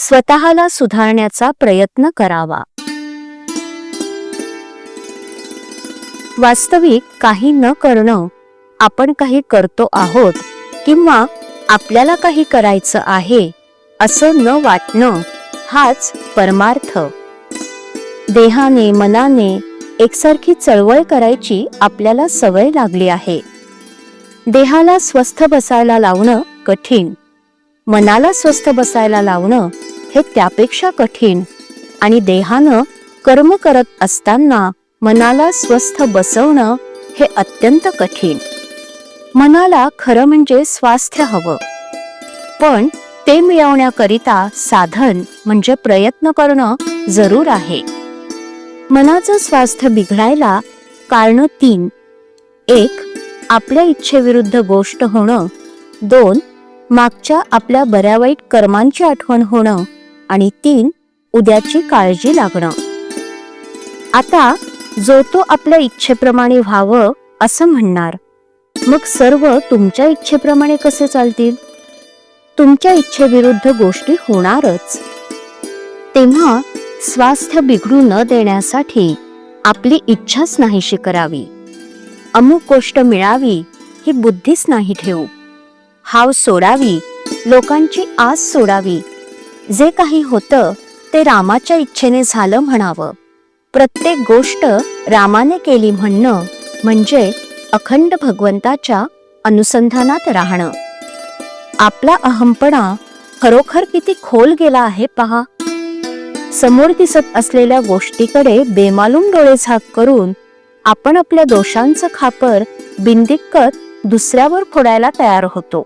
स्वतःला सुधारण्याचा प्रयत्न करावा. वास्तविक काही न करणं, आपण काही करतो आहोत किंवा आपल्याला काही करायचं आहे असं न वाटणं, हाच परमार्थ. देहाने मनाने एकसारखी चळवळ करायची आपल्याला सवय लागली आहे. देहाला स्वस्थ बसायला लावणं कठीण, मनाला स्वस्थ बसायला लावणं हे त्यापेक्षा कठीण, आणि देहानं कर्म करत असताना मनाला स्वस्थ बसवणं हे अत्यंत कठीण. मनाला खरं म्हणजे स्वास्थ्य हवं, पण ते मिळवण्याकरिता साधन म्हणजे प्रयत्न करणं जरूर आहे. मनाचं स्वास्थ्य बिघडायला कारण 3. 1. आपल्या इच्छेविरुद्ध गोष्ट होणं. 2. मागच्या आपल्या बऱ्या वाईट कर्मांची आठवण होणं. आणि 3. उद्याची काळजी लागणं. आता जो तो आपल्या इच्छेप्रमाणे व्हावं असं म्हणणार, मग सर्व तुमच्या इच्छेप्रमाणे कसे चालतील? तुमच्या इच्छेविरुद्ध गोष्टी होणारच. तेव्हा स्वास्थ्य बिघडू न देण्यासाठी आपली इच्छाच नाहीशी करावी. अमुक गोष्ट मिळावी ही बुद्धीच नाही ठेवू. हाव सोडावी, लोकांची आस सोडावी. जे काही होतं ते रामाच्या इच्छेने झालं म्हणावं. प्रत्येक गोष्ट रामाने केली म्हणणं म्हणजे अखंड भगवंताच्या अनुसंधानात राहणं. आपला अहंपणा खरोखर किती खोल गेला आहे पहा. समोर दिसत असलेल्या गोष्टीकडे बेमालूम डोळे झाक करून आपण आपल्या दोषांचं खापर बिनदिक्कत दुसऱ्यावर फोडायला तयार होतो.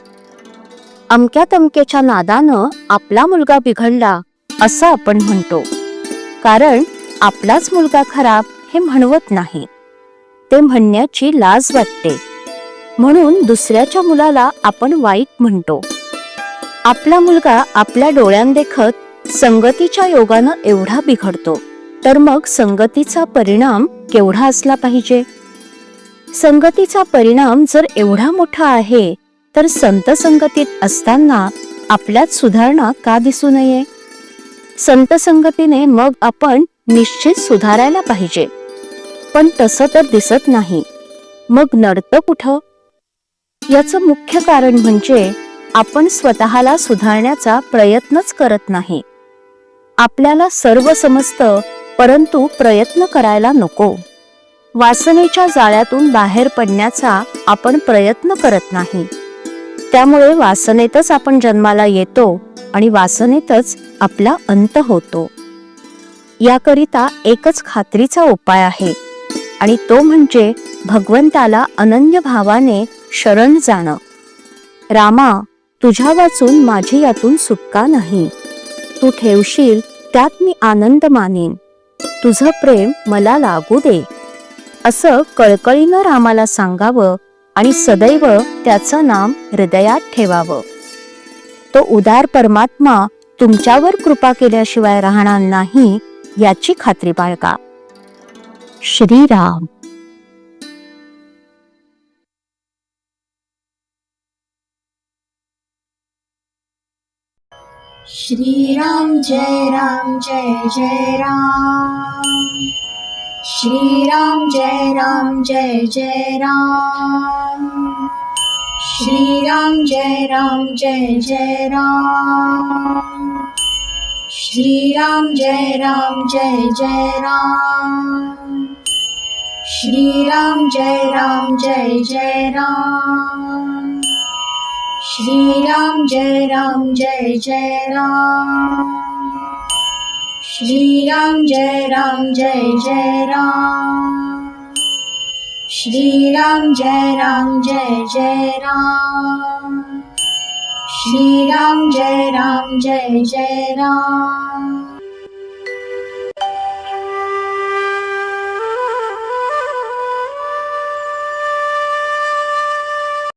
अमक्या तमक्याच्या नादानं आपला मुलगा बिघडला असं आपण म्हणतो, कारण आपलाच मुलगा खराब हे म्हणवत नाही. ते म्हणण्याची लाज वाटते, म्हणून दुसऱ्याच्या मुलाला आपण वाईट म्हणतो. आपला मुलगा आपल्या डोळ्यांदेखत संगतीच्या योगानं एवढा बिघडतो, तर मग संगतीचा परिणाम केवढा असला पाहिजे? संगतीचा परिणाम जर एवढा मोठा आहे, तर संत संगतीत असताना आपल्यात सुधारणा का दिसू नये? संत संगतीने मग आपण निश्चित सुधारायला पाहिजे, पण तसं तर दिसत नाही. मग नडतं कुठं? याचं मुख्य कारण म्हणजे आपण स्वतःला सुधारण्याचा प्रयत्नच करत नाही. आपल्याला सर्व समजतं, परंतु प्रयत्न करायला नको. वासनेच्या जाळ्यातून बाहेर पडण्याचा आपण प्रयत्न करत नाही. त्यामुळे वासनेतच आपण जन्माला येतो आणि वासनेतच आपला अंत होतो. याकरिता एकच खात्रीचा उपाय आहे, आणि तो म्हणजे भगवंताला अनन्य भावाने शरण जाणं. रामा, तुझ्या वाचून माझी यातून सुटका नाही. तू ठेवशील त्यात मी आनंद मानेन. तुझं प्रेम मला लागू दे, असं कळकळीनं रामाला सांगावं आणि सदैव त्याचं नाम हृदयात ठेवावं. तो उदार परमात्मा तुमच्यावर कृपा केल्याशिवाय राहणार नाही याची खात्री बाळगा. श्रीराम. श्रीराम जय राम जय जय राम. श्रीराम जय राम जय जय राम. श्रीराम जय राम जय जय राम. श्रीराम जय राम जय जय राम. श्रीराम जय राम जय जय राम. श्रीराम जय राम जय जय राम. श्रीराम जय राम जय जय राम. श्रीराम जय राम जय जय राम. श्रीराम जय राम जय जय राम.